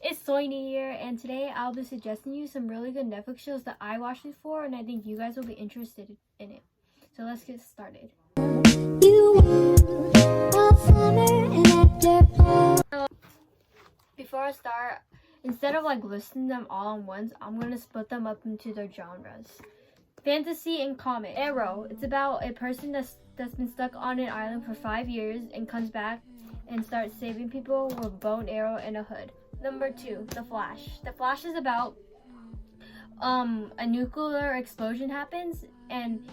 It's Soini here, and today I'll be suggesting you some really good Netflix shows that I watched before, and I think you guys will be interested in it. So let's get started. Before I start, instead of listing them all at once, I'm gonna split them up into their genres. Fantasy and comic. Arrow. It's about a person that's been stuck on an island for 5 years and comes back and starts saving people with a bow and arrow and a hood. Number 2, The Flash. The Flash is about a nuclear explosion happens and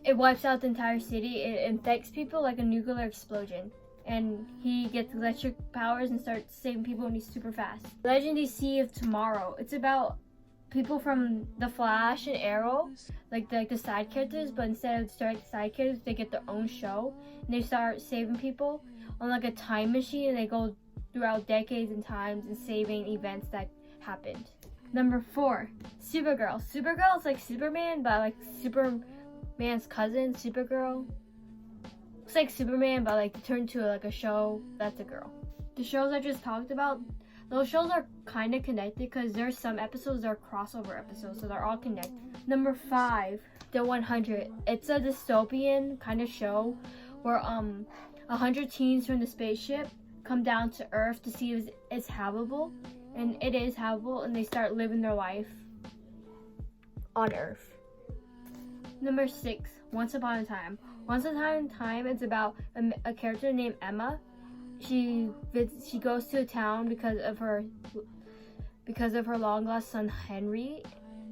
it wipes out the entire city. It infects people like a nuclear explosion. And he gets electric powers and starts saving people and he's super fast. Legend DC of Tomorrow. It's about people from The Flash and Arrow, like the side characters, but instead of starting side characters, they get their own show and they start saving people on like a time machine, and they go throughout decades and times and saving events that happened. Number 4, Supergirl. Supergirl is like Superman, but like Superman's cousin, Supergirl. It's like Superman, but like turned to like a show that's a girl. The shows I just talked about, those shows are kind of connected because there's some episodes that are crossover episodes, so they're all connected. Number 5, The 100. It's a dystopian kind of show where 100 teens from the spaceship come down to Earth to see if it's habitable, and it is habitable, and they start living their life on Earth. Number 6, Once Upon a Time. Once Upon a Time, it's about a character named Emma. She goes to a town because of her long lost son Henry,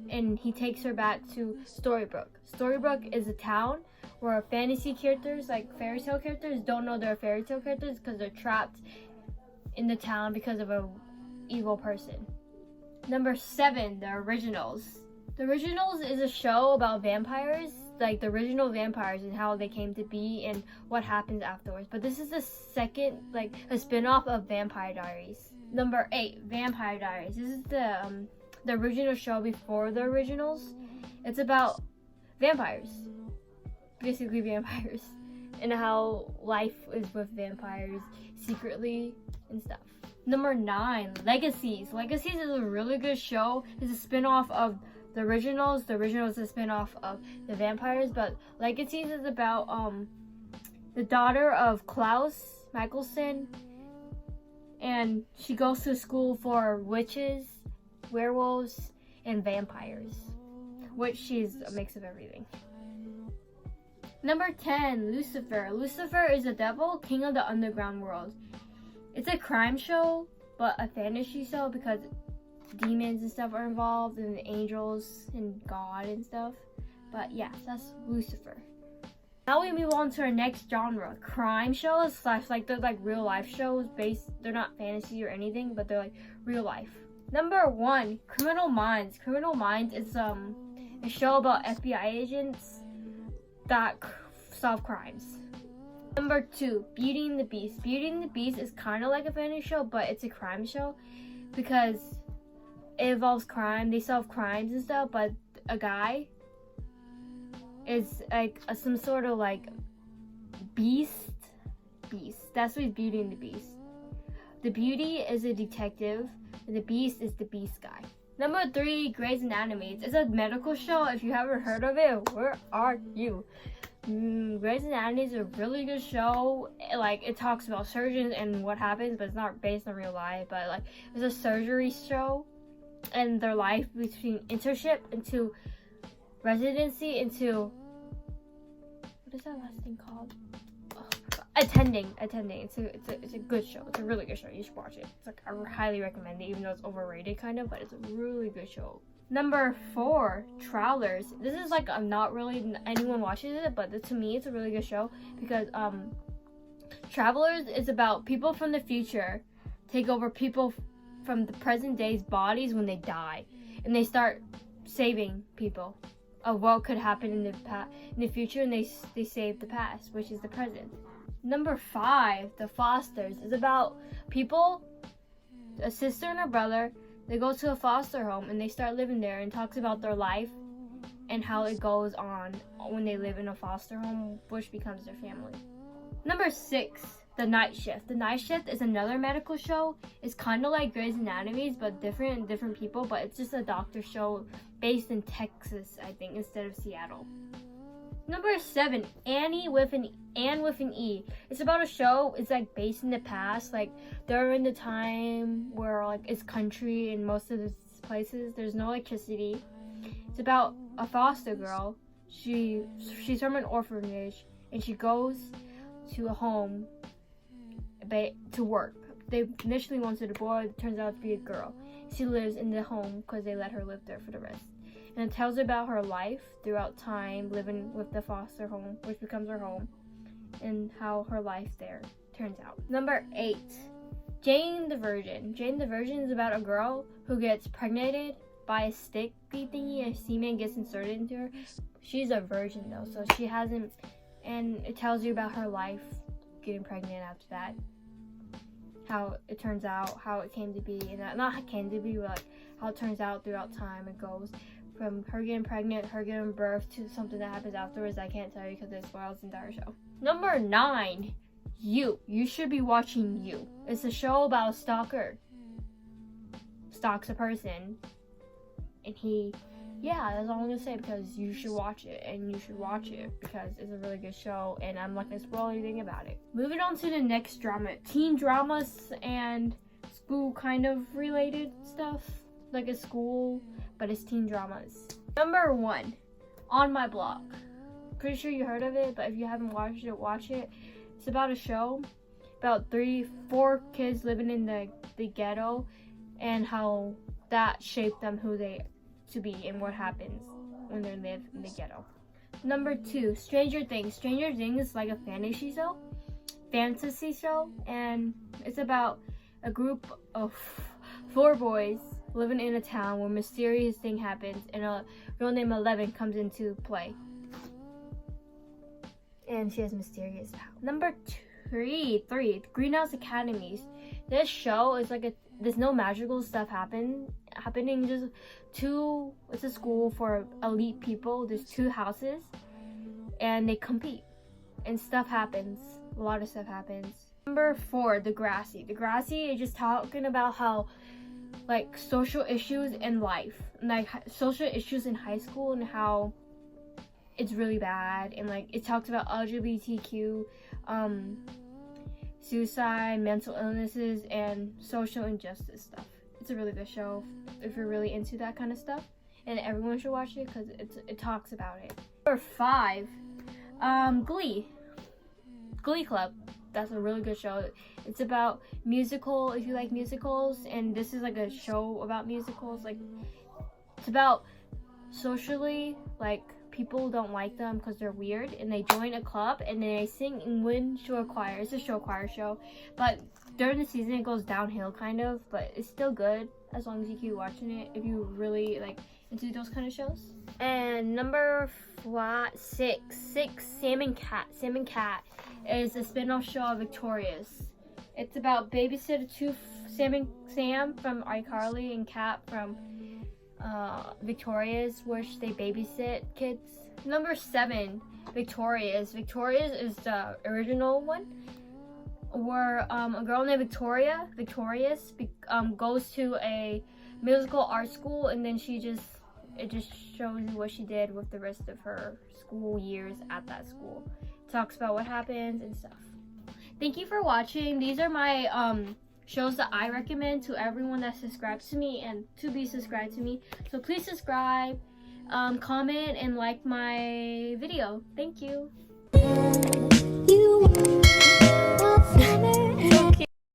and he takes her back to Storybrooke. Storybrooke is a town where fantasy characters, like fairy tale characters, don't know they're fairy tale characters because they're trapped in the town because of an evil person. Number 7, The Originals. The Originals is a show about vampires, like the original vampires and how they came to be and what happens afterwards. But this is the second, like a spin-off of Vampire Diaries. Number 8, Vampire Diaries. This is the original show before the originals. It's about vampires, basically vampires, and how life is with vampires secretly and stuff. Number 9, Legacies. Legacies is a really good show. It's a spin-off of the originals. The originals is a spin-off of the vampires, but Legacies is about the daughter of Klaus Michelson, and she goes to school for witches, werewolves, and vampires, which she's a mix of everything. Number 10, Lucifer. Lucifer is the devil, king of the underground world. It's a crime show, but a fantasy show because demons and stuff are involved, and angels and God and stuff. But yeah, that's Lucifer. Now we move on to our next genre, crime shows / they're like real life shows they're not fantasy or anything, but they're like real life. Number 1, Criminal Minds. Criminal Minds is a show about FBI agents that solve crimes. Number 2, Beauty and the Beast. Beauty and the Beast is kind of like a fantasy show, but it's a crime show because it involves crime. They solve crimes and stuff, but a guy is like some sort of like beast. That's what Beauty and the Beast. The beauty is a detective, and the beast is the beast guy. Number 3, Grey's Anatomy. It's a medical show. If you haven't heard of it, where are you? Grey's Anatomy is a really good show. It talks about surgeons and what happens, but it's not based on real life. But like, it's a surgery show and their life between internship into residency into what is that last thing called? Oh my God. Attending. It's a good show. It's a really good show. You should watch it. It's like, I highly recommend it, even though it's overrated kind of, but it's a really good show. Number 4, Travelers. This is like not really anyone watches it, but to me it's a really good show because Travelers is about people from the future take over people from the present day's bodies when they die, and they start saving people of what could happen in the future, and they save the past, which is the present. Number 5, The Fosters, is about people, a sister and a brother. They go to a foster home and they start living there, and talks about their life and how it goes on when they live in a foster home, which becomes their family. Number 6, The Night Shift. The Night Shift is another medical show. It's kind of like Grey's Anatomy, but different people. But it's just a doctor show based in Texas, I think, instead of Seattle. Number 7, Anne with an E. It's about a show. It's like based in the past, like during the time where like it's country in most of the places. There's no electricity. It's about a foster girl. She's from an orphanage and she goes to a home to work. They initially wanted a boy. It turns out to be a girl. She lives in the home because they let her live there for the rest. And it tells about her life throughout time living with the foster home, which becomes her home, and how her life there turns out. Number 8, Jane the Virgin. Jane the Virgin is about a girl who gets pregnant by a sticky thingy and semen gets inserted into her. She's a virgin though, so she hasn't, and it tells you about her life getting pregnant after that. How it turns out, how it came to be, and not how it came to be, but like how it turns out throughout time. It goes from her getting pregnant, her giving birth, to something that happens afterwards. I can't tell you because it spoils the entire show. Number 9, You. You should be watching You. It's a show about a stalker. Stalks a person. And that's all I'm going to say, because you should watch it. And you should watch it because it's a really good show. And I'm not going to spoil anything about it. Moving on to the next drama. Teen dramas and school kind of related stuff. Like a school, but it's teen dramas. Number 1, On My Block. Pretty sure you heard of it, but if you haven't watched it, watch it. It's about a show about 4 kids living in the ghetto and how that shaped them who they to be and what happens when they live in the ghetto. Number 2, Stranger Things. Stranger Things is like a fantasy show, and it's about a group of 4 boys living in a town where a mysterious thing happens and a girl named Eleven comes into play. And she has mysterious powers. Number 3, Greenhouse Academies. This show is like there's no magical stuff happening. Just it's a school for elite people. There's 2 houses and they compete and stuff happens. A lot of stuff happens. Number 4, Degrassi. Degrassi is just talking about how like social issues in life, like social issues in high school, and how it's really bad, and like it talks about LGBTQ, suicide, mental illnesses, and social injustice stuff. It's a really good show if you're really into that kind of stuff, and everyone should watch it because it talks about it. Number 5, Glee Club. That's a really good show. It's about musical, if you like musicals, and this is like a show about musicals. Like it's about socially, like people don't like them because they're weird, and they join a club and they sing and win show choir. It's a show choir show, but during the season it goes downhill kind of, but it's still good as long as you keep watching it if you really like into those kind of shows. And number 6, Sam and Cat is a spin-off show of Victorious. It's about babysitter 2, Sam from iCarly and Cat from Victorious, which they babysit kids. Number 7, Victorious. Victorious is the original one, where a girl named Victorious goes to a musical art school, and then it just shows you what she did with the rest of her school years at that school. It talks about what happens and stuff. Thank you for watching. These are my shows that I recommend to everyone that subscribes to me and to be subscribed to me. So please subscribe, comment, and like my video. Thank you.